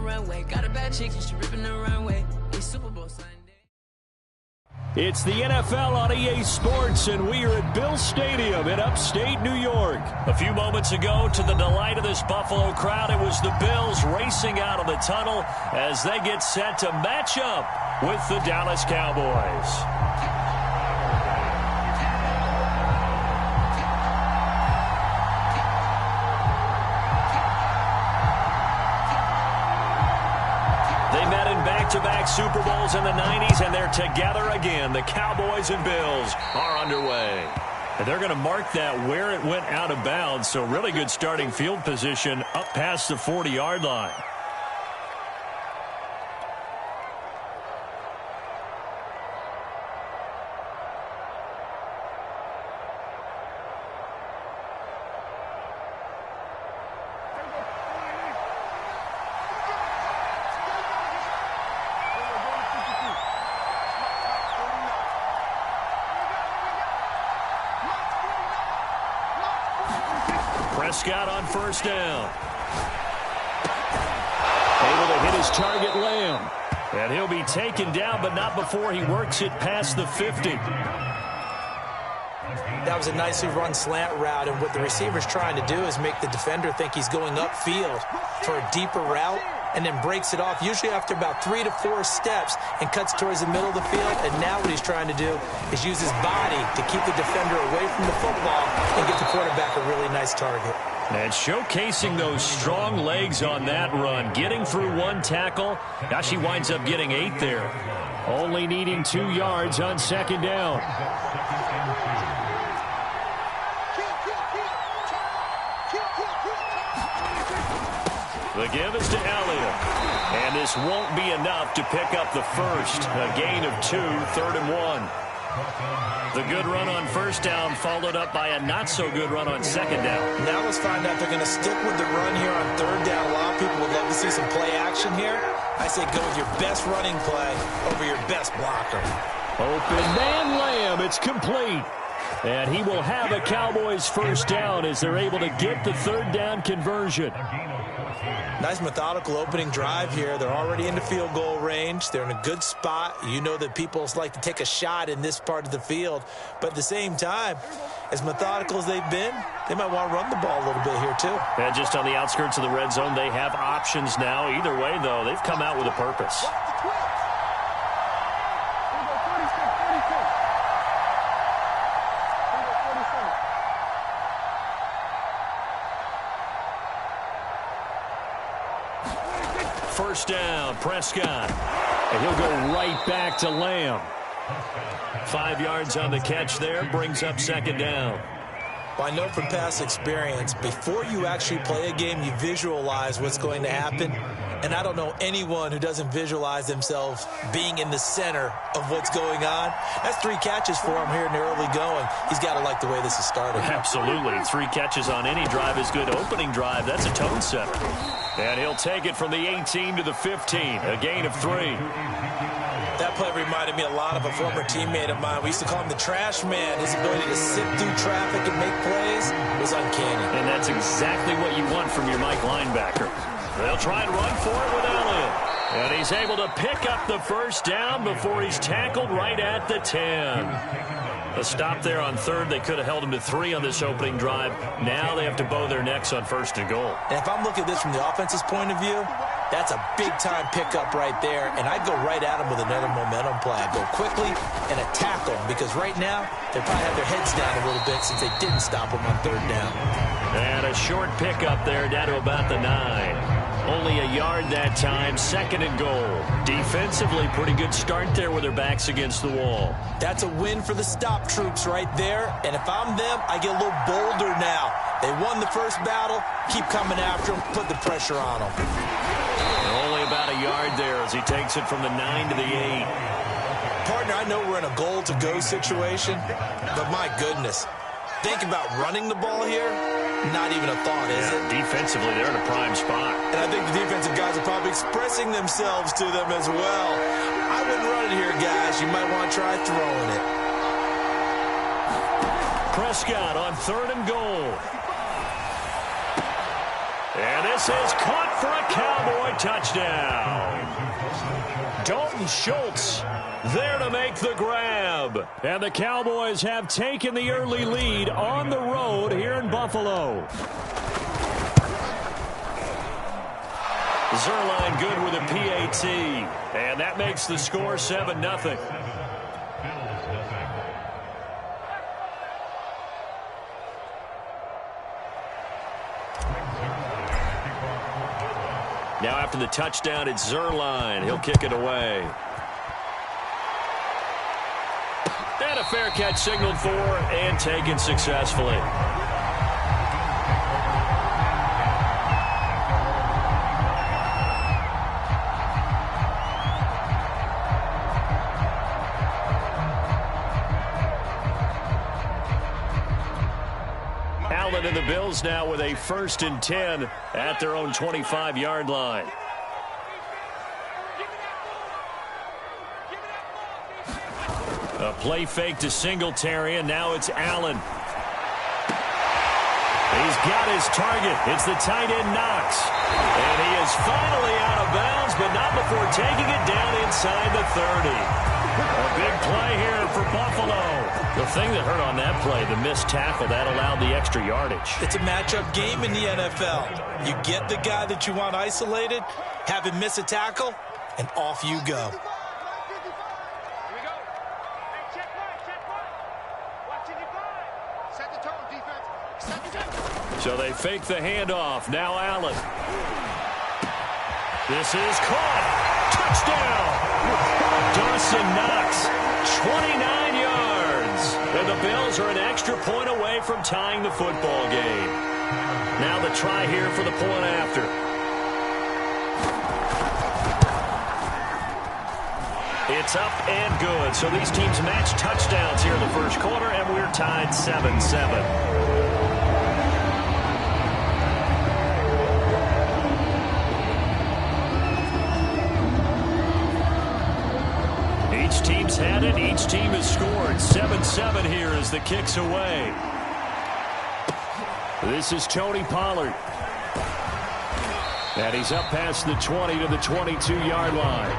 runway. Got a bad chick and she ripping the runway. It's Super Bowl Sunday. It's the NFL on EA Sports, and we are at Bill Stadium in upstate New York. A few moments ago, to the delight of this Buffalo crowd, it was the Bills racing out of the tunnel as they get set to match up with the Dallas Cowboys. Back-to-back Super Bowls in the 90s, and they're together again. The Cowboys and Bills are underway. And they're going to mark that where it went out of bounds, so really good starting field position up past the 40-yard line. Prescott on first down. Able to hit his target, Lamb. And he'll be taken down, but not before he works it past the 50. That was a nicely run slant route, and what the receiver's trying to do is make the defender think he's going upfield for a deeper route, and then breaks it off, usually after about 3 to 4 steps, and cuts towards the middle of the field. And now what he's trying to do is use his body to keep the defender away from the football and get the quarterback a really nice target. And showcasing those strong legs on that run, getting through one tackle. Now she winds up getting 8 there. Only needing 2 yards on second down. The give is to Elliott. And this won't be enough to pick up the first. A gain of 2, 3rd and 1. The good run on first down followed up by a not-so-good run on second down. Now let's find out if they're going to stick with the run here on 3rd down. A lot of people would love to see some play action here. I say go with your best running play over your best blocker. Open man Lamb. It's complete. And he will have a Cowboys first down as they're able to get the 3rd down conversion. Nice methodical opening drive here. They're already into field goal range. They're in a good spot. You know that people like to take a shot in this part of the field. But at the same time, as methodical as they've been, they might want to run the ball a little bit here too. And just on the outskirts of the red zone, they have options now. Either way, though, they've come out with a purpose. First down, Prescott. And he'll go right back to Lamb. 5 yards on the catch there, brings up second down. Well, I know from past experience, before you actually play a game, you visualize what's going to happen. And I don't know anyone who doesn't visualize themselves being in the center of what's going on. That's 3 catches for him here in the early going. He's got to like the way this is starting. Absolutely. 3 catches on any drive is good. Opening drive, that's a tone setter. And he'll take it from the 18 to the 15, a gain of 3. That play reminded me a lot of a former teammate of mine. We used to call him the trash man. His ability to sift through traffic and make plays was uncanny. And that's exactly what you want from your Mike linebacker. They'll try and run for it with Elliott. And he's able to pick up the first down before he's tackled right at the 10. A stop there on 3rd. They could have held him to 3 on this opening drive. Now they have to bow their necks on 1st and goal. And if I'm looking at this from the offense's point of view, that's a big-time pickup right there. And I'd go right at him with another momentum play. I'd go quickly and attack them because right now they probably have their heads down a little bit since they didn't stop him on 3rd down. And a short pickup there down to about the 9. Only a yard that time, 2nd and goal. Defensively, pretty good start there with their backs against the wall. That's a win for the stop troops right there. And if I'm them, I get a little bolder now. They won the first battle. Keep coming after them. Put the pressure on them. Only about a yard there as he takes it from the 9 to the 8. Partner, I know we're in a goal-to-go situation, but my goodness. Think about running the ball here. Not even a thought, is it? Defensively, they're in a prime spot. And I think the defensive guys are probably expressing themselves to them as well. I wouldn't run it here, guys. You might want to try throwing it. Prescott on 3rd and goal. And this is caught for a Cowboy touchdown. Dalton Schultz there to make the grab. And the Cowboys have taken the early lead on the road here in Buffalo. Zerline good with a PAT. And that makes the score 7-0. Now after the touchdown, it's Zerline. He'll kick it away. And a fair catch signaled for and taken successfully. Allen and the Bills now with a 1st and 10 at their own 25-yard line. A play fake to Singletary, and now it's Allen. He's got his target. It's the tight end Knox. And he is finally out of bounds, but not before taking it down inside the 30. A big play here for Buffalo. The thing that hurt on that play, the missed tackle, that allowed the extra yardage. It's a matchup game in the NFL. You get the guy that you want isolated, have him miss a tackle, and off you go. So they fake the handoff. Now Allen. This is caught. Touchdown. Dawson Knox, 29 yards. And the Bills are an extra point away from tying the football game. Now the try here for the point after. It's up and good. So these teams match touchdowns here in the first quarter, and we're tied 7-7. Each team's had it. Each team has scored. 7-7 here as the kick's away. This is Tony Pollard. And he's up past the 20 to the 22-yard line.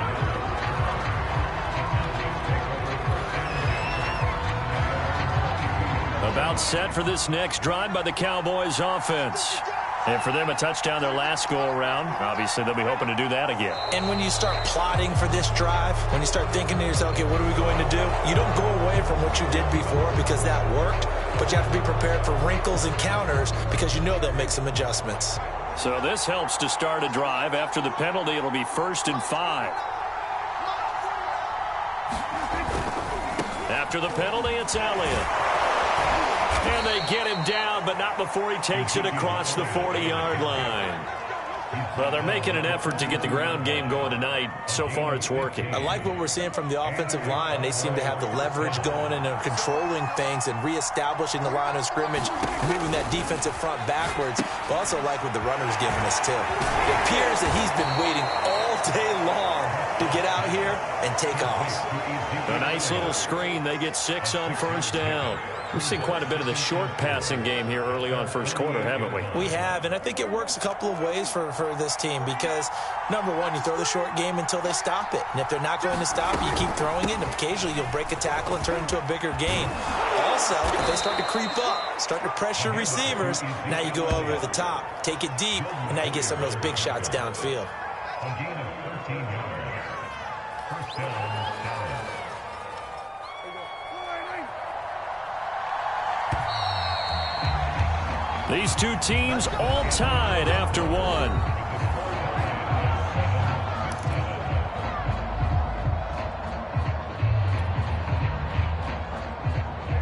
About set for this next drive by the Cowboys offense. And for them, a touchdown their last go-around. Obviously, they'll be hoping to do that again. And when you start plotting for this drive, when you start thinking to yourself, okay, what are we going to do? You don't go away from what you did before because that worked, but you have to be prepared for wrinkles and counters because you know they'll make some adjustments. So this helps to start a drive. After the penalty, it'll be 1st and 5. After the penalty, it's Elliott. And they get him down, but not before he takes it across the 40-yard line. Well, they're making an effort to get the ground game going tonight. So far, it's working. I like what we're seeing from the offensive line. They seem to have the leverage going and they're controlling things and reestablishing the line of scrimmage, moving that defensive front backwards. But also like what the runner's giving us, too. It appears that he's been waiting all day long to get out here and take off. A nice little screen. They get 6 on 1st down. We've seen quite a bit of the short passing game here early on first quarter, haven't we? We have, and I think it works a couple of ways for this team because, number one, you throw the short game until they stop it. And if they're not going to stop it, you keep throwing it, and occasionally you'll break a tackle and turn it into a bigger gain. Also, if they start to creep up, start to pressure receivers, now you go over the top, take it deep, and now you get some of those big shots downfield. These two teams all tied after one.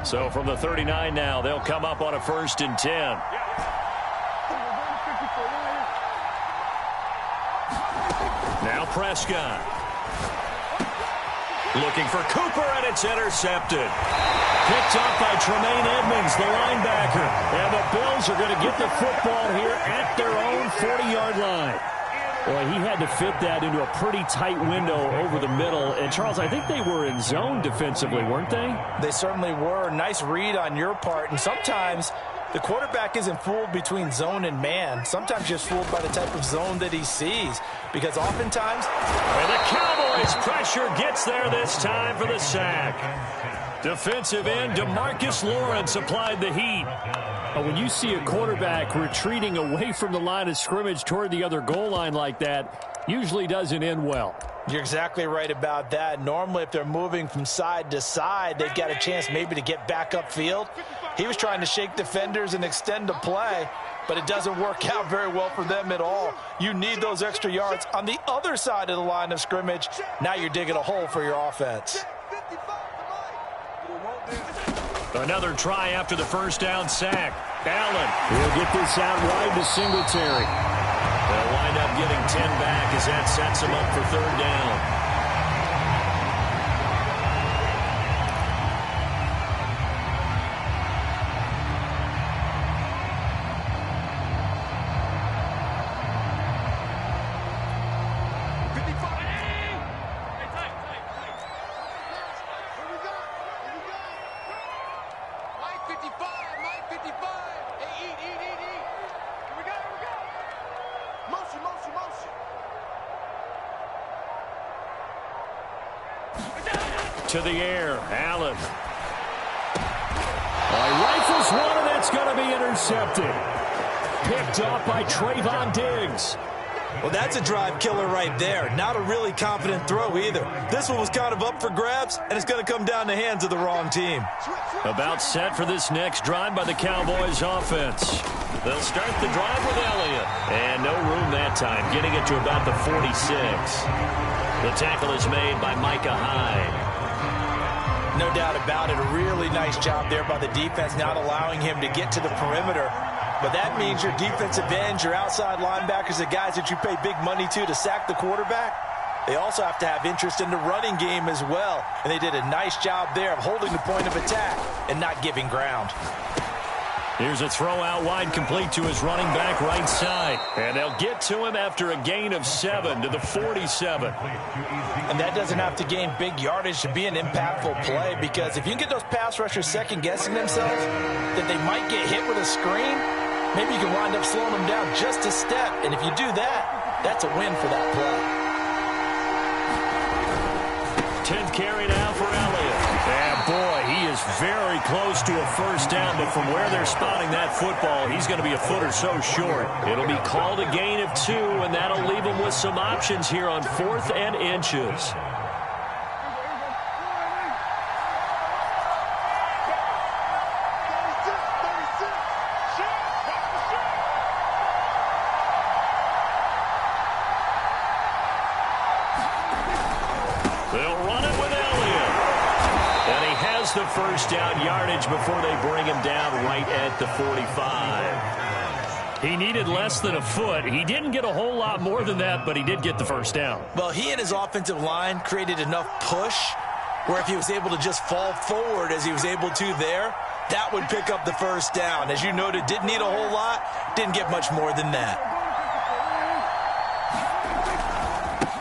So from the 39 now, they'll come up on a 1st and 10. Now Prescott. Looking for Cooper, and it's intercepted. Picked up by Tremaine Edmonds, the linebacker. And the Bills are going to get the football here at their own 40-yard line. Boy, he had to fit that into a pretty tight window over the middle. And, Charles, I think they were in zone defensively, weren't they? They certainly were. Nice read on your part. And sometimes The quarterback isn't fooled between zone and man. Sometimes just fooled by the type of zone that he sees. Because oftentimes... And the Cowboys' pressure gets there this time for the sack. Defensive end DeMarcus Lawrence applied the heat. When you see a quarterback retreating away from the line of scrimmage toward the other goal line like that, usually doesn't end well. You're exactly right about that. Normally, if they're moving from side to side, they've got a chance maybe to get back upfield. He was trying to shake defenders and extend the play, but it doesn't work out very well for them at all. You need those extra yards on the other side of the line of scrimmage. Now you're digging a hole for your offense. Another try after the first down sack. Allen will get this out wide to Singletary. They'll wind up getting 10 back as that sets them up for third down. To the air, Allen. Rifles one, and that's going to be intercepted. Picked off by Trayvon Diggs. Well, that's a drive killer right there. Not a really confident throw either. This one was kind of up for grabs, and it's going to come down the hands of the wrong team. About set for this next drive by the Cowboys offense. They'll start the drive with Elliott. And no room that time, getting it to about the 46. The tackle is made by Micah Hyde. No doubt about it. A really nice job there by the defense, not allowing him to get to the perimeter. But that means your defensive ends, your outside linebackers, the guys that you pay big money to sack the quarterback, they also have to have interest in the running game as well. And they did a nice job there of holding the point of attack and not giving ground. Here's a throw out wide, complete to his running back right side. And they'll get to him after a gain of 7 to the 47. And that doesn't have to gain big yardage to be an impactful play, because if you can get those pass rushers second-guessing themselves that they might get hit with a screen, maybe you can wind up slowing them down just a step. And if you do that, that's a win for that play. 10th carry now for Elliott. And boy, he is very close to a first down, but from where they're spotting that football, he's going to be a foot or so short. It'll be called a gain of 2, and that'll leave him with some options here on 4th and inches. The first down yardage before they bring him down right at the 45. He needed less than a foot. He didn't get a whole lot more than that, but he did get the first down. Well, he and his offensive line created enough push where if he was able to just fall forward as he was able to there, that would pick up the first down. As you noted, didn't need a whole lot, didn't get much more than that.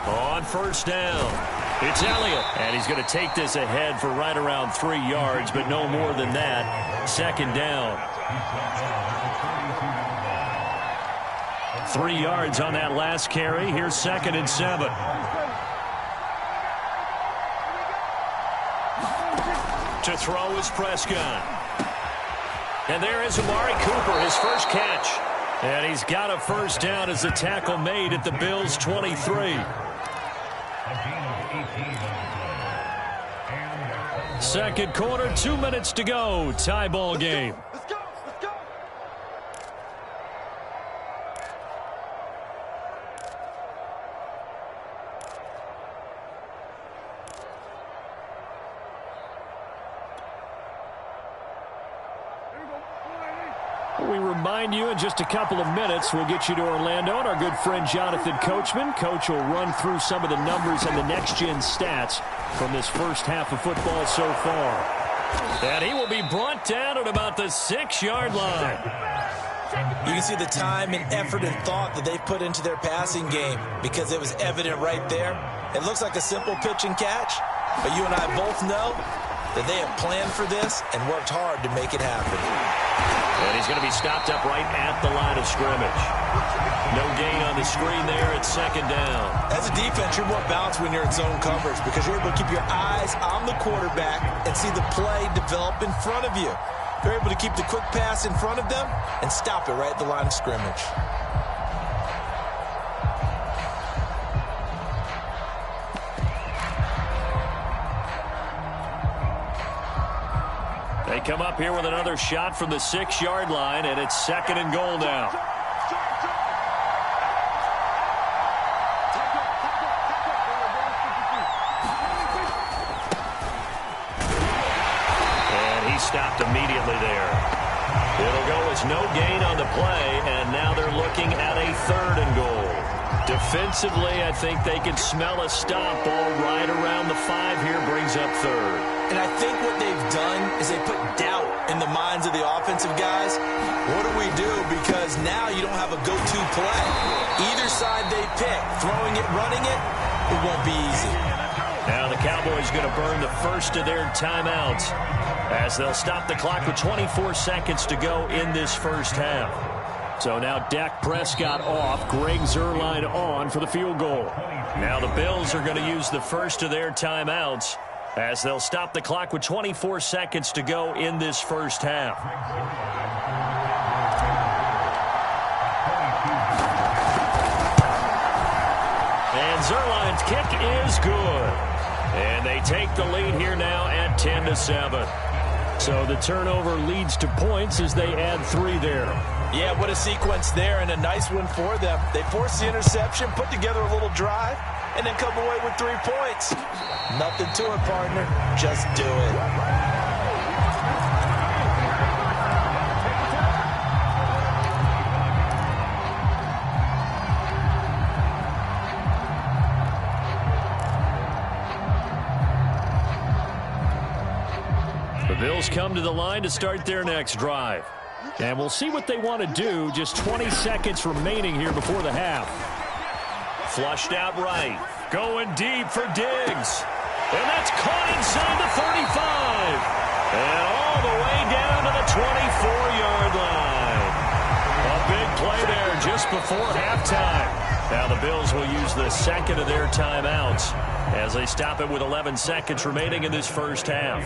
On first down, it's Elliott, and he's going to take this ahead for right around 3 yards, but no more than that. Second down. 3 yards on that last carry. Here's 2nd and 7. To throw is Prescott. And there is Amari Cooper, his first catch. And he's got a first down as the tackle made at the Bills' 23. Second quarter, 2 minutes to go. Tie ball game. We remind you in just a couple of minutes, we'll get you to Orlando, and our good friend Jonathan Coachman. Coach will run through some of the numbers and the next-gen stats from this first half of football so far. And he will be brought down at about the 6-yard line. You can see the time and effort and thought that they've put into their passing game because it was evident right there. It looks like a simple pitch and catch, but you and I both know that they have planned for this and worked hard to make it happen. And he's going to be stopped up right at the line of scrimmage. No gain on the screen there. It's second down. As a defense, you're more balanced when you're in zone coverage because you're able to keep your eyes on the quarterback and see the play develop in front of you. You're able to keep the quick pass in front of them and stop it right at the line of scrimmage. They come up here with another shot from the 6-yard line, and it's second and goal now. And he stopped immediately there. It'll go as no gain on the play, and now they're looking at a third and goal. Defensively, I think they can smell a stop ball right around the 5 here, brings up third. And I think what they've done is they put doubt in the minds of the offensive guys. What do we do? Because now you don't have a go-to play. Either side they pick, throwing it, running it, it won't be easy. Now the Cowboys going to burn the first of their timeouts as they'll stop the clock with 24 seconds to go in this first half. So now Dak Prescott off, Greg Zuerlein on for the field goal. Now the Bills are going to use the first of their timeouts as they'll stop the clock with 24 seconds to go in this first half. And Zuerlein's kick is good. And they take the lead here now at 10-7. So the turnover leads to points as they add 3 there. Yeah, what a sequence there, and a nice one for them. They force the interception, put together a little drive, and then come away with 3 points. Nothing to it, partner. Just do it. The Bills come to the line to start their next drive. And we'll see what they want to do. Just 20 seconds remaining here before the half. Flushed out right. Going deep for Diggs. And that's caught inside the 35. And all the way down to the 24-yard line. A big play there just before halftime. Now the Bills will use the second of their timeouts as they stop it with 11 seconds remaining in this first half.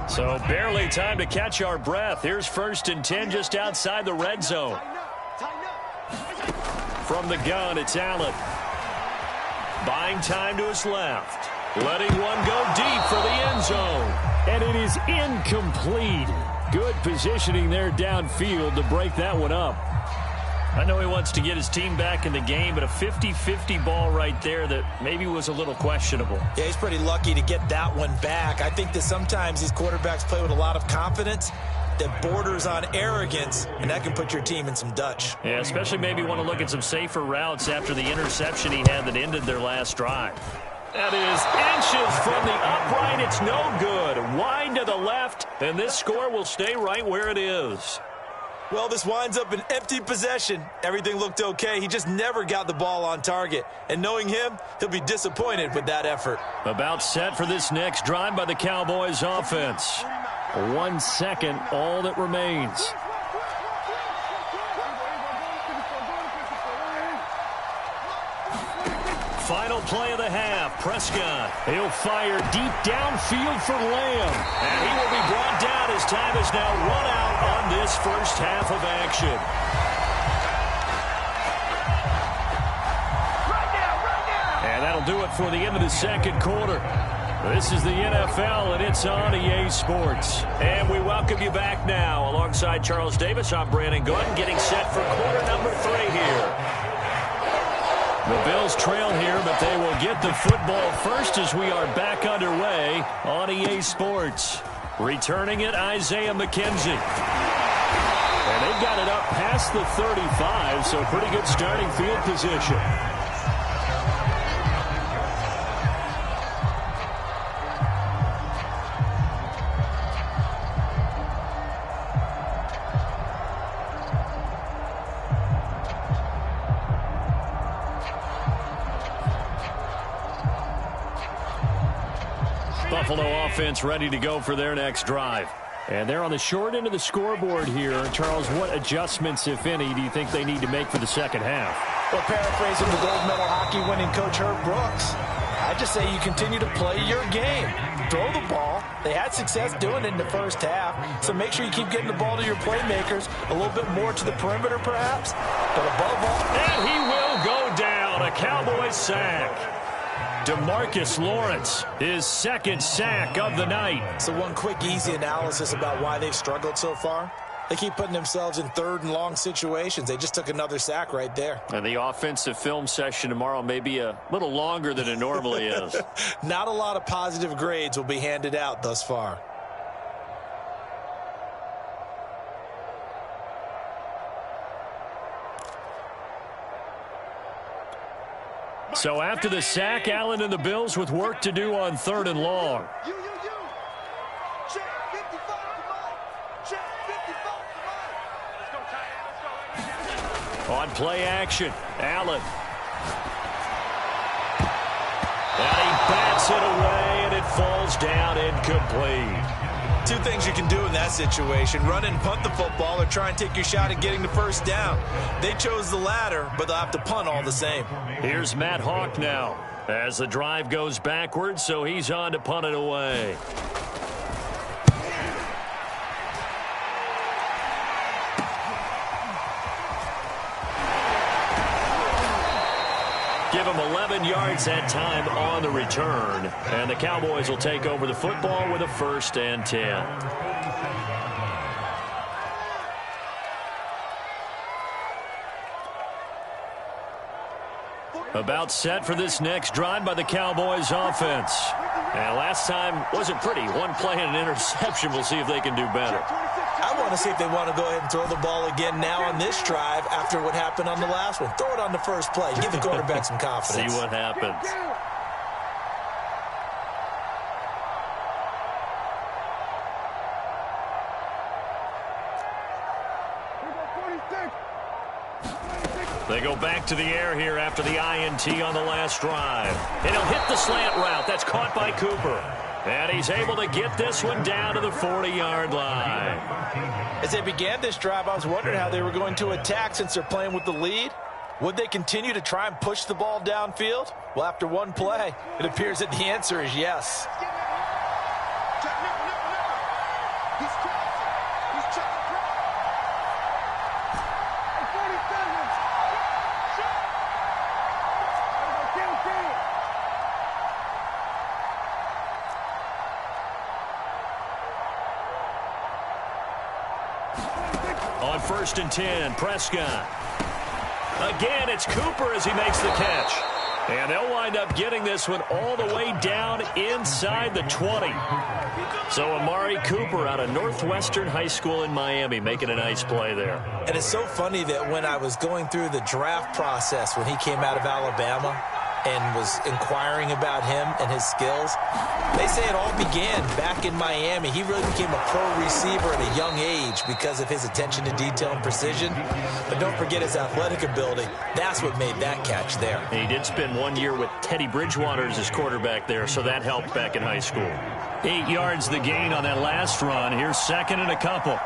So barely time to catch our breath. Here's 1st and 10 just outside the red zone. From the gun, it's Allen. Buying time to his left. Letting one go deep for the end zone. And it is incomplete. Good positioning there downfield to break that one up. I know he wants to get his team back in the game, but a 50-50 ball right there that maybe was a little questionable. Yeah, he's pretty lucky to get that one back. I think that sometimes these quarterbacks play with a lot of confidence that borders on arrogance, and that can put your team in some Dutch. Yeah, especially maybe want to look at some safer routes after the interception he had that ended their last drive. That is inches from the upright. It's no good. Wide to the left, and this score will stay right where it is. Well, this winds up an empty possession. Everything looked okay. He just never got the ball on target. And knowing him, he'll be disappointed with that effort. About set for this next drive by the Cowboys offense. 1 second, all that remains. Final play of the half. Prescott. He'll fire deep downfield for Lamb. And he will be brought down. His time is now run out on this first half of action. And that'll do it for the end of the second quarter. This is the NFL, and it's on EA Sports. And we welcome you back now. Alongside Charles Davis, I'm Brandon Gordon, getting set for quarter number 3 here. The Bills trail here, but they will get the football first as we are back underway on EA Sports. Returning it, Isaiah McKenzie. And they've got it up past the 35, so pretty good starting field position. Buffalo offense ready to go for their next drive. And they're on the short end of the scoreboard here. Charles, what adjustments, if any, do you think they need to make for the second half? Well, paraphrasing the gold medal hockey winning coach Herb Brooks, I just say you continue to play your game. Throw the ball. They had success doing it in the first half, so make sure you keep getting the ball to your playmakers, a little bit more to the perimeter perhaps, but above all... And he will go down, a Cowboys sack. DeMarcus Lawrence, his second sack of the night. So one quick, easy analysis about why they've struggled so far. They keep putting themselves in third and long situations. They just took another sack right there. And the offensive film session tomorrow may be a little longer than it normally is. Not a lot of positive grades will be handed out thus far. So after the sack, Allen and the Bills with work to do on 3rd and long. On play action, Allen. And he bats it away, and it falls down incomplete. Two things you can do in that situation: run and punt the football, or try and take your shot at getting the first down. They chose the latter, but they'll have to punt all the same. Here's Matt Hawk now as the drive goes backwards, so he's on to punt it away. Give him 11 yards that time on the return. And the Cowboys will take over the football with a 1st and 10. About set for this next drive by the Cowboys offense. And last time wasn't pretty. One play and an interception. We'll see if they can do better. I want to see if they want to go ahead and throw the ball again now on this drive after what happened on the last one. Throw it on the first play. Give the quarterback some confidence. See what happens. They go back to the air here after the INT on the last drive. And he'll hit the slant route. That's caught by Cooper. And he's able to get this one down to the 40-yard line. As they began this drive, I was wondering how they were going to attack since they're playing with the lead. Would they continue to try and push the ball downfield? Well, after one play, it appears that the answer is yes. On 1st and 10, Prescott. Again, it's Cooper as he makes the catch. And they'll wind up getting this one all the way down inside the 20. So Amari Cooper out of Northwestern High School in Miami making a nice play there. And it's so funny that when I was going through the draft process when he came out of Alabama and was inquiring about him and his skills, they say it all began back in Miami. He really became a pro receiver at a young age because of his attention to detail and precision. But don't forget his athletic ability. That's what made that catch there. He did spend 1 year with Teddy Bridgewater as his quarterback there, so that helped back in high school. 8 yards the gain on that last run. Here's 2nd and a couple.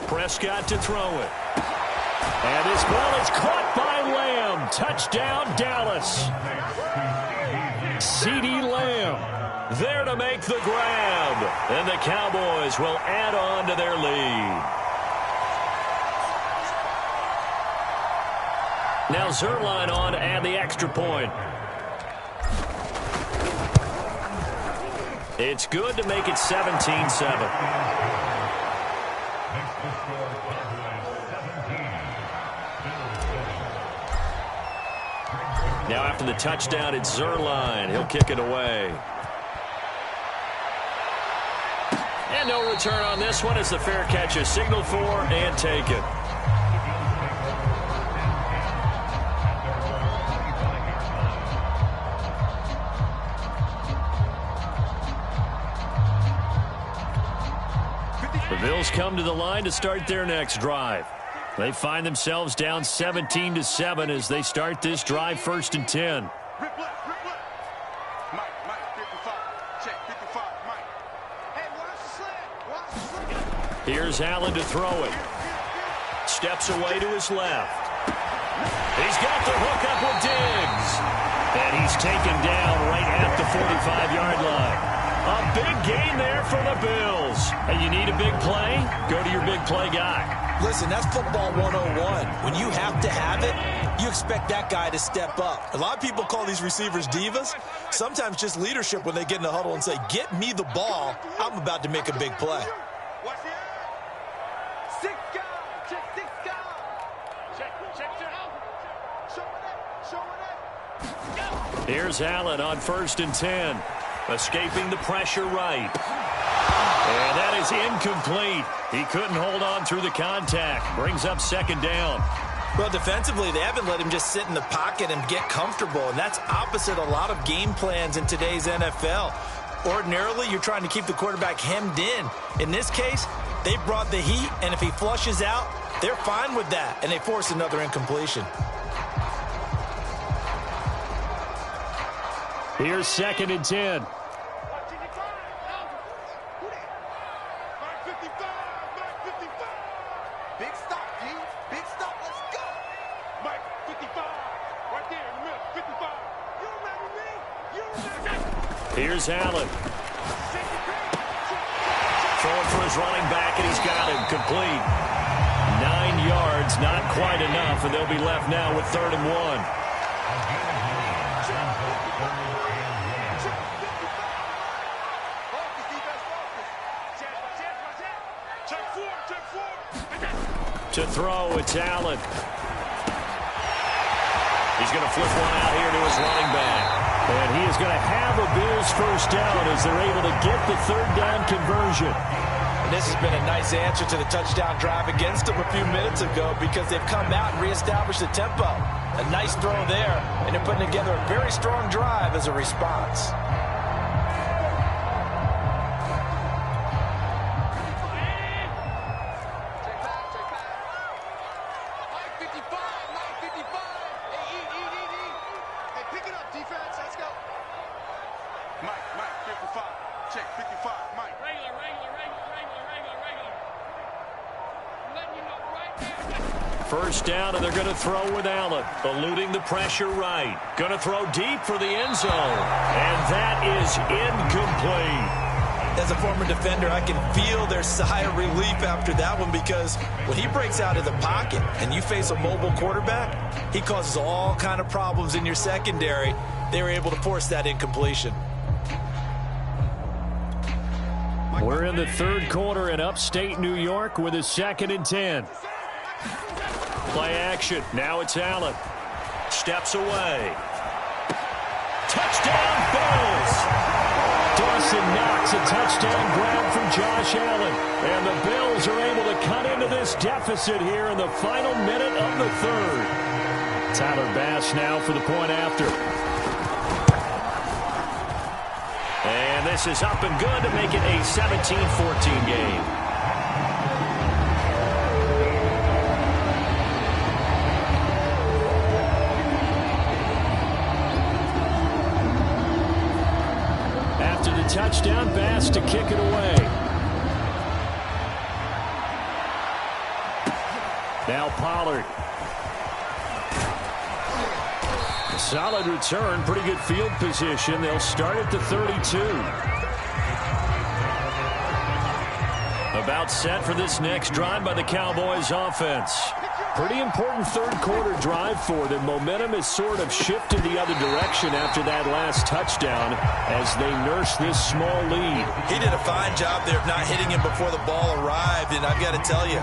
Prescott to throw it. And this ball is caught by Lamb. Touchdown, Dallas. CeeDee Lamb there to make the grab. And the Cowboys will add on to their lead. Now Zerline on to add the extra point. It's good to make it 17-7. Now after the touchdown, it's Zerline. He'll kick it away. And no return on this one as the fair catch is signaled for and taken. The Bills come to the line to start their next drive. They find themselves down 17-7 as they start this drive, 1st and 10. Here's Allen to throw it. Steps away to his left. He's got the hook up with Diggs. And he's taken down right at the 45-yard line. A big gain there for the Bills. And you need a big play? Go to your big play guy. Listen, that's football 101. When you have to have it, you expect that guy to step up. A lot of people call these receivers divas. Sometimes just leadership when they get in the huddle and say, get me the ball. I'm about to make a big play. Here's Allen on 1st and 10. Escaping the pressure right. And that is incomplete. He couldn't hold on through the contact. Brings up 2nd down. Well, defensively, they haven't let him just sit in the pocket and get comfortable, and that's opposite a lot of game plans in today's NFL. Ordinarily, you're trying to keep the quarterback hemmed in. In this case, they brought the heat, and if he flushes out, they're fine with that, and they force another incompletion. Here's 2nd and 10. Big stop, D. Big stop. Let's go. Mike, 55. Right there in the middle. 55. You remember me? You remember me? Here's Allen. Throwing for his running back, and he's got him. Complete. 9 yards, not quite enough, and they'll be left now with 3rd and 1. To throw, it's Allen. He's going to flip one out here to his running back. And he is going to have a Bills 1st down as they're able to get the 3rd down conversion. And this has been a nice answer to the touchdown drive against them a few minutes ago because they've come out and reestablished the tempo. A nice throw there, and they're putting together a very strong drive as a response. First down, and they're going to throw with Allen. Eluding the pressure right. Going to throw deep for the end zone. And that is incomplete. As a former defender, I can feel their sigh of relief after that one because when he breaks out of the pocket and you face a mobile quarterback, he causes all kind of problems in your secondary. They were able to force that incompletion. We're in the 3rd quarter in upstate New York with a 2nd and 10. Play action. Now it's Allen. Steps away. Touchdown, Bills! Dawson Knox, a touchdown grab from Josh Allen. And the Bills are able to cut into this deficit here in the final minute of the 3rd. Tyler Bass now for the point after. And this is up and good to make it a 17-14 game. Touchdown, Bass to kick it away. Now Pollard. A solid return, pretty good field position. They'll start at the 32. About set for this next drive by the Cowboys offense. Pretty important 3rd quarter drive for them. Momentum has sort of shifted the other direction after that last touchdown as they nurse this small lead. He did a fine job there of not hitting him before the ball arrived, and I've got to tell you,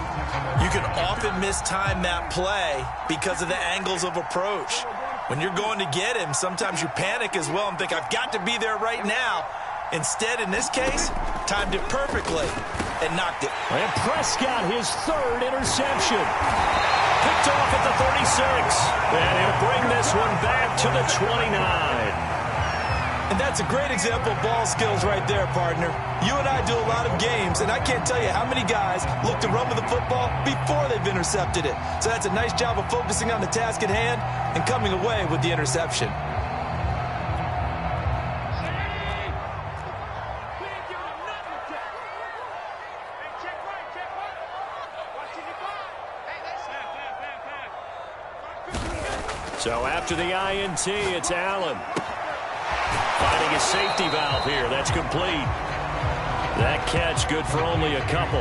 you can often mistime that play because of the angles of approach. When you're going to get him, sometimes you panic as well and think, I've got to be there right now. Instead, in this case, timed it perfectly and knocked it. And Prescott, his 3rd interception. Picked off at the 36. And he'll bring this one back to the 29. And that's a great example of ball skills right there, partner. You and I do a lot of games, and I can't tell you how many guys look to run with the football before they've intercepted it. So that's a nice job of focusing on the task at hand and coming away with the interception. So after the INT, it's Allen. Finding a safety valve here. That's complete. That catch good for only a couple.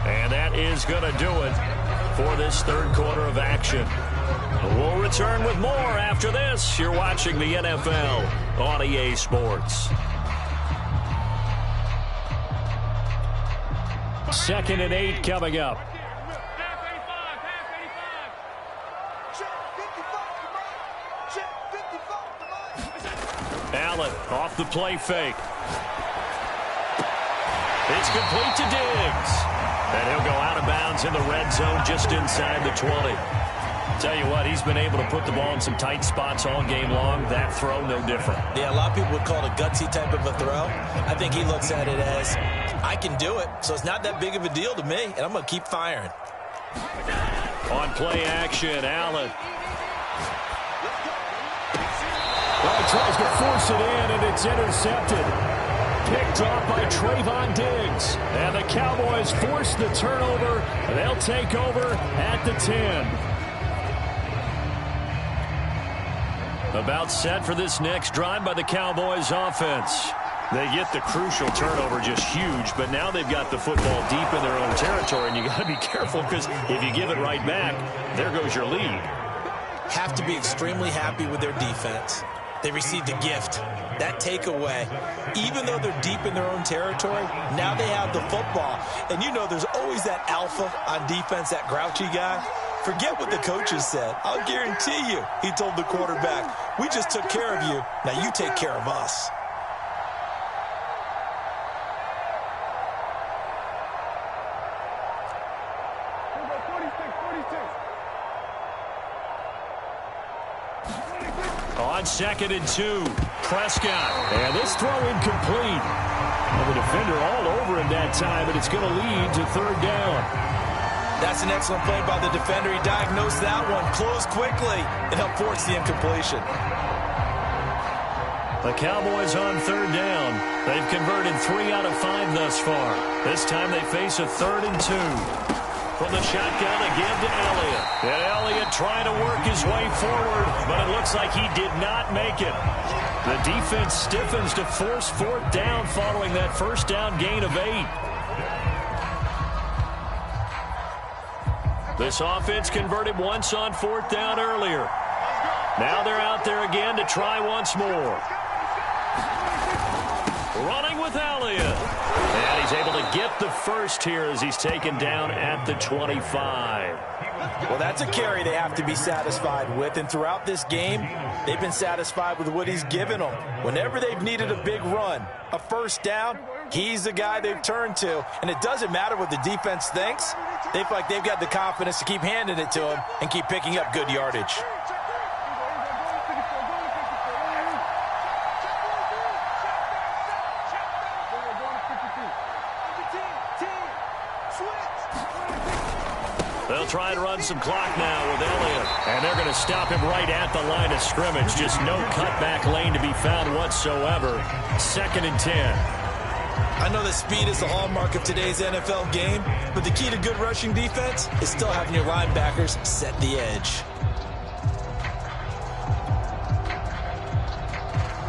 And that is going to do it for this third quarter of action. We'll return with more after this. You're watching the NFL on EA Sports. 2nd and 8 coming up. Allen off the play fake. It's complete to Diggs. And he'll go out of bounds in the red zone just inside the 20. Tell you what, he's been able to put the ball in some tight spots all game long. That throw, no different. Yeah, a lot of people would call it a gutsy type of a throw. I think he looks at it as, I can do it, so it's not that big of a deal to me, and I'm going to keep firing. On play action, Allen. Well, he tries to force it in, and it's intercepted. Picked off by Trayvon Diggs. And the Cowboys force the turnover. They'll take over at the 10. About set for this next drive by the Cowboys offense. They get the crucial turnover, just huge, but now they've got the football deep in their own territory, and you got to be careful because if you give it right back, there goes your lead. Have to be extremely happy with their defense. They received a gift. That takeaway, even though they're deep in their own territory, now they have the football. And you know there's always that alpha on defense, that grouchy guy. Forget what the coaches said. I'll guarantee you, he told the quarterback, we just took care of you. Now you take care of us. On 2nd and 2, Prescott. And this throw incomplete. Well, the defender all over him that time, and it's going to lead to 3rd down. That's an excellent play by the defender. He diagnosed that one, closed quickly, and helped force the incompletion. The Cowboys on 3rd down. They've converted 3 out of 5 thus far. This time they face a 3rd and 2. From the shotgun again to Elliott. And Elliott trying to work his way forward, but it looks like he did not make it. The defense stiffens to force 4th down following that 1st down gain of 8. This offense converted once on 4th down earlier. Now they're out there again to try once more. Running with Elliott. And he's able to get the first here as he's taken down at the 25. Well, that's a carry they have to be satisfied with. And throughout this game, they've been satisfied with what he's given them. Whenever they've needed a big run, a 1st down, he's the guy they've turned to. And it doesn't matter what the defense thinks. They feel like they've got the confidence to keep handing it to him and keep picking up good yardage. They'll try and run some clock now with Elliott. And they're going to stop him right at the line of scrimmage. Just no cutback lane to be found whatsoever. 2nd and 10. I know that speed is the hallmark of today's NFL game, but the key to good rushing defense is still having your linebackers set the edge.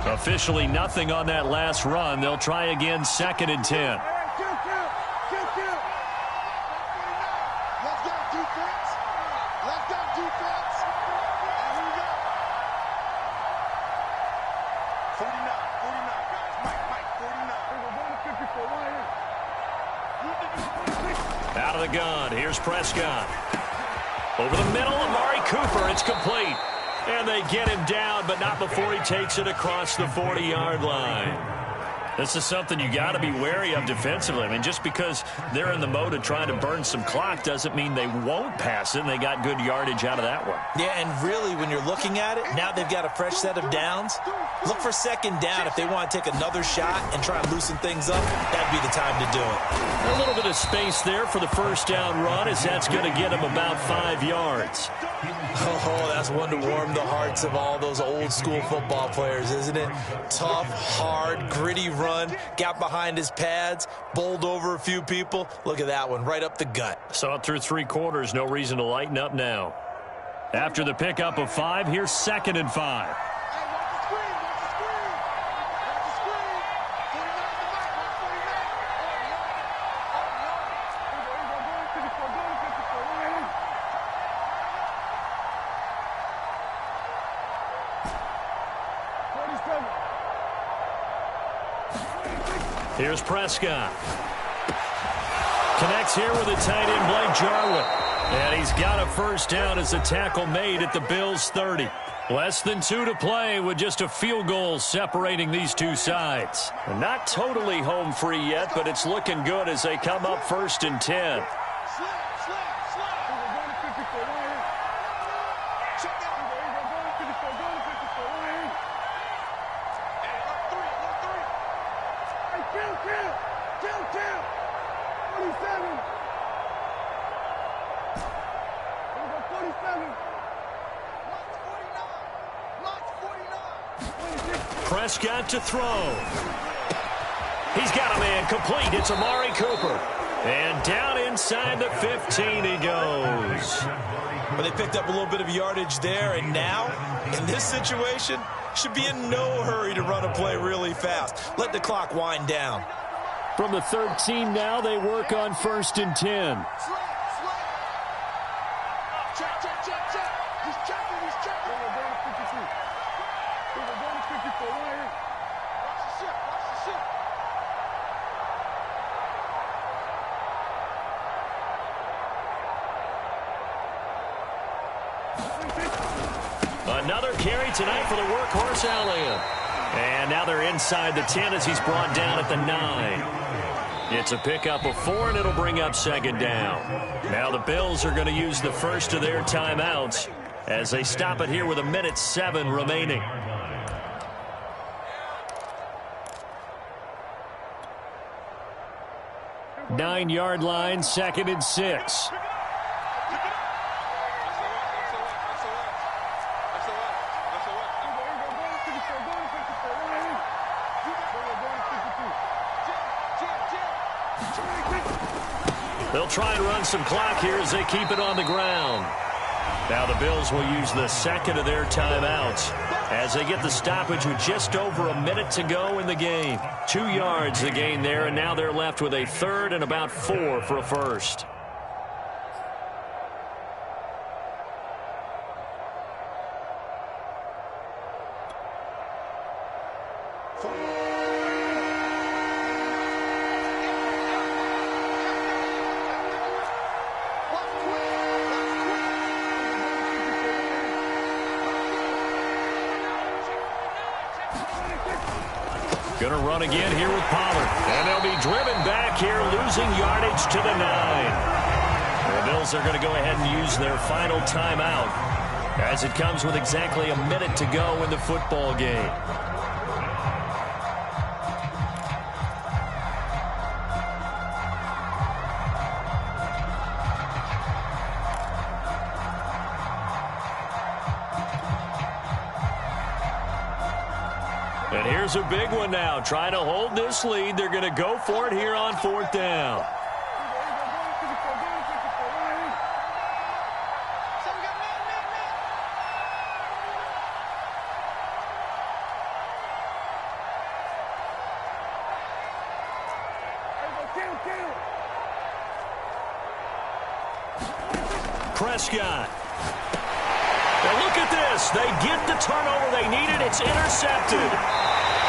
Officially nothing on that last run. They'll try again 2nd and 10. Out of the gun, here's Prescott. Over the middle, Amari Cooper, it's complete. And they get him down, but not before he takes it across the 40-yard line. This is something you got to be wary of defensively. I mean, just because they're in the mode of trying to burn some clock doesn't mean they won't pass it, and they got good yardage out of that one. Yeah, and really, when you're looking at it, now they've got a fresh set of downs. Look for second down if they want to take another shot and try and loosen things up. That'd be the time to do it. A little bit of space there for the first down run, as that's going to get him about 5 yards. Oh, that's one to warm the hearts of all those old-school football players, isn't it? Tough, hard, gritty run, got behind his pads, bowled over a few people. Look at that one, right up the gut. Saw it through 3 quarters, no reason to lighten up now. After the pickup of 5, here's 2nd and 5. Here's Prescott. Connects here with a tight end, Blake Jarwin. And he's got a first down as a tackle made at the Bills' 30. Less than 2 to play with just a field goal separating these two sides. Not totally home free yet, but it's looking good as they come up 1st and 10. Prescott to throw. He's got a man complete. It's Amari Cooper. And down inside the 15 he goes. Well, they picked up a little bit of yardage there, and now, in this situation, should be in no hurry to run a play really fast. Let the clock wind down. From the 13 now, they work on 1st and 10. Another carry tonight for the workhorse Elliott. And now they're inside the 10 as he's brought down at the 9. It's a pickup of 4, and it'll bring up 2nd down. Now the Bills are going to use the first of their timeouts as they stop it here with 1:07 remaining. Nine-yard line, 2nd and 6. They'll try and run some clock here as they keep it on the ground. Now the Bills will use the 2nd of their timeouts as they get the stoppage with just over 1 minute to go in the game. 2 yards the gain there, and now they're left with a 3rd and about 4 for a first. Going to run again here with Pollard. And they'll be driven back here, losing yardage to the 9. The Bills are going to go ahead and use their final timeout as it comes with exactly 1 minute to go in the football game. And here's a big one now. Trying to hold this lead. They're going to go for it here on 4th down. Prescott. Now look at this. They get the turnover they needed. It's intercepted.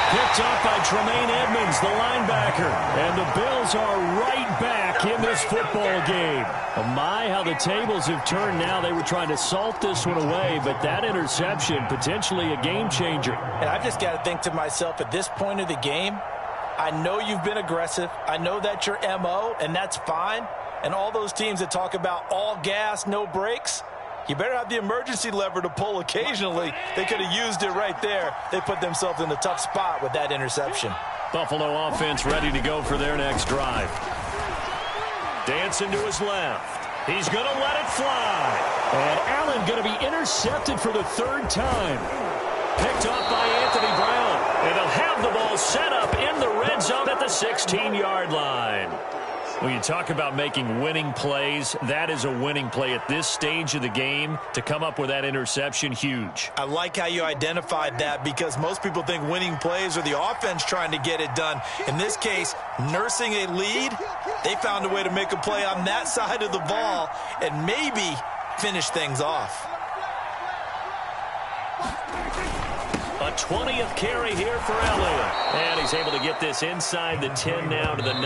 Picked up by Tremaine Edmonds, the linebacker. And the Bills are right back in this football game. Oh my, how the tables have turned now. They were trying to salt this one away, but that interception, potentially a game changer. And I've just got to think to myself, at this point of the game, I know you've been aggressive. I know that's your MO, and that's fine. And all those teams that talk about all gas, no brakes, you better have the emergency lever to pull occasionally. They could have used it right there. They put themselves in a tough spot with that interception. Buffalo offense ready to go for their next drive. Dancing to his left. He's going to let it fly. And Allen going to be intercepted for the third time. Picked up by Anthony Brown. And they'll have the ball set up in the red zone at the 16-yard line. When you talk about making winning plays, that is a winning play at this stage of the game. To come up with that interception, huge. I like how you identified that because most people think winning plays are the offense trying to get it done. In this case, nursing a lead, they found a way to make a play on that side of the ball and maybe finish things off. A 20th carry here for Elliott. And he's able to get this inside the 10 now to the 9.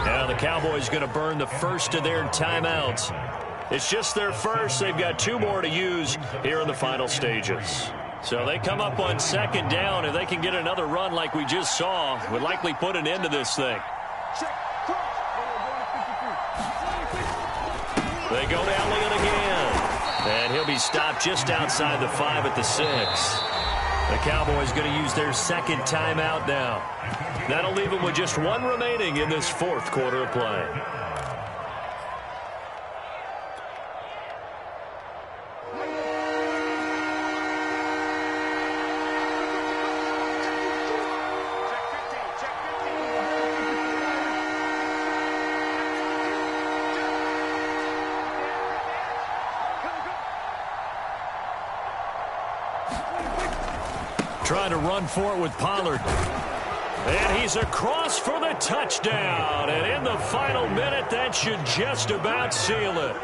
Now the Cowboys going to burn the first of their timeouts. It's just their first. They've got 2 more to use here in the final stages. So they come up on second down. If they can get another run like we just saw, would likely put an end to this thing. They go to Elliott again. And he'll be stopped just outside the 5 at the 6. The Cowboys going to use their second timeout now. That'll leave them with just 1 remaining in this 4th quarter of play. Trying to run for it with Pollard. And he's across for the touchdown. And in the final minute, that should just about seal it.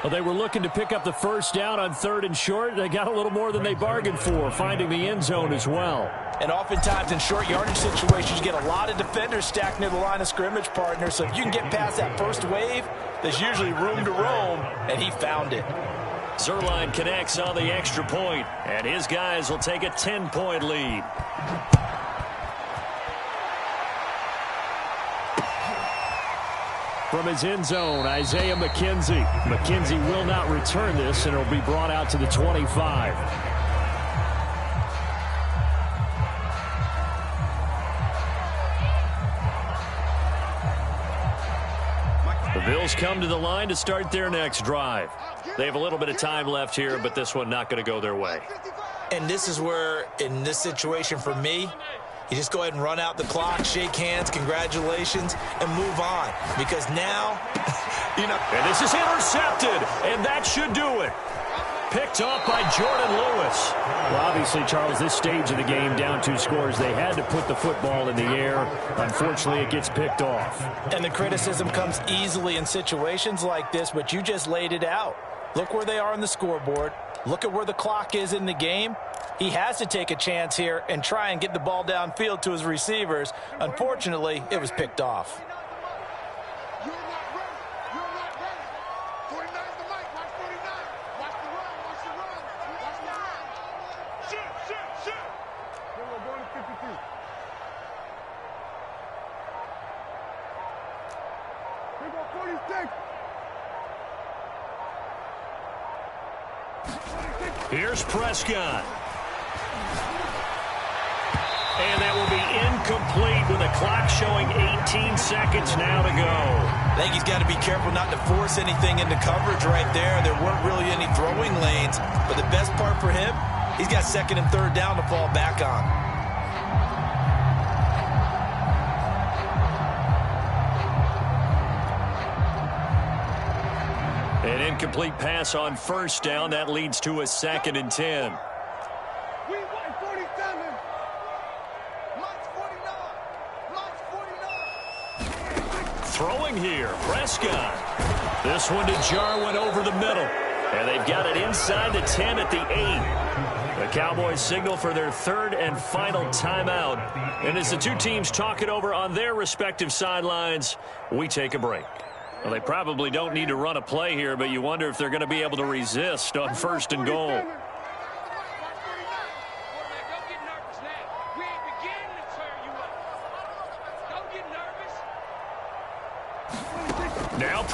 Well, they were looking to pick up the first down on 3rd and short. They got a little more than they bargained for, finding the end zone as well. And oftentimes in short yardage situations, you get a lot of defenders stacked near the line of scrimmage, partner. So if you can get past that first wave, there's usually room to roam, and he found it. Zuerlein connects on the extra point, and his guys will take a 10-point lead. From his end zone, Isaiah McKenzie. McKenzie will not return this, and it'll be brought out to the 25. The Bills come to the line to start their next drive. They have a little bit of time left here, but this one not going to go their way. And this is where, in this situation for me, you just go ahead and run out the clock, shake hands, congratulations, and move on. Because now, And this is intercepted, and that should do it. Picked off by Jordan Lewis. Well, obviously, Charles, this stage of the game, down 2 scores, they had to put the football in the air. Unfortunately, it gets picked off. And the criticism comes easily in situations like this, but you just laid it out. Look where they are on the scoreboard. Look at where the clock is in the game. He has to take a chance here and try and get the ball downfield to his receivers. Unfortunately, it was picked off. You're not ready. You're not ready. 49's the mic. Watch 49. Watch the run. Watch the run. Watch the run. Shit. We're going to 52. Here go 46. Here's Prescott. And that will be incomplete with the clock showing 18 seconds now to go. I think he's got to be careful not to force anything into coverage right there. There weren't really any throwing lanes. But the best part for him, he's got 2nd and 3rd down to fall back on. An incomplete pass on 1st down. That leads to a 2nd and 10. We won 47. Mike's 49. Mike's 49. Throwing here, Prescott. This one to Jarwin over the middle. And they've got it inside the 10 at the 8. The Cowboys signal for their 3rd and final timeout. And as the 2 teams talk it over on their respective sidelines, we take a break. Well, they probably don't need to run a play here, but you wonder if they're going to be able to resist on 1st and goal.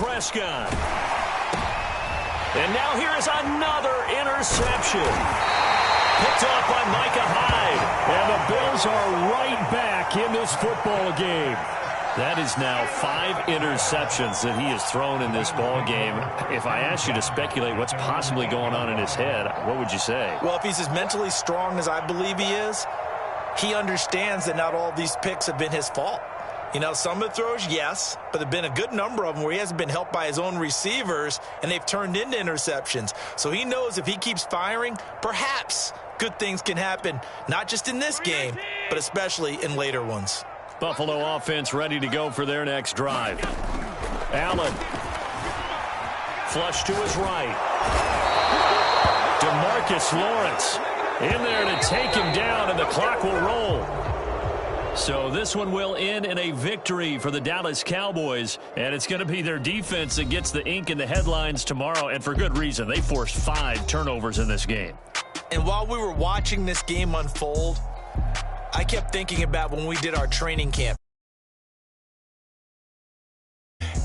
Prescott. And now here is another interception. Picked off by Micah Hyde. And the Bills are right back in this football game. That is now 5 interceptions that he has thrown in this ball game. If I asked you to speculate what's possibly going on in his head, what would you say? Well, if he's as mentally strong as I believe he is, he understands that not all of these picks have been his fault. You know, some of the throws, yes, but there have been a good number of them where he hasn't been helped by his own receivers, and they've turned into interceptions. So he knows if he keeps firing, perhaps good things can happen, not just in this game, but especially in later ones. Buffalo offense ready to go for their next drive. Allen. Flush to his right. DeMarcus Lawrence in there to take him down, and the clock will roll. So this one will end in a victory for the Dallas Cowboys, and it's going to be their defense that gets the ink in the headlines tomorrow, and for good reason. They forced 5 turnovers in this game. And while we were watching this game unfold, I kept thinking about when we did our training camp.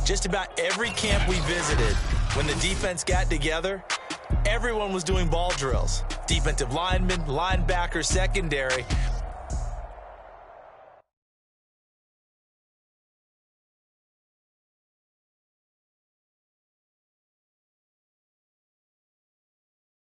Just about every camp we visited, when the defense got together, everyone was doing ball drills. Defensive linemen, linebackers, secondary.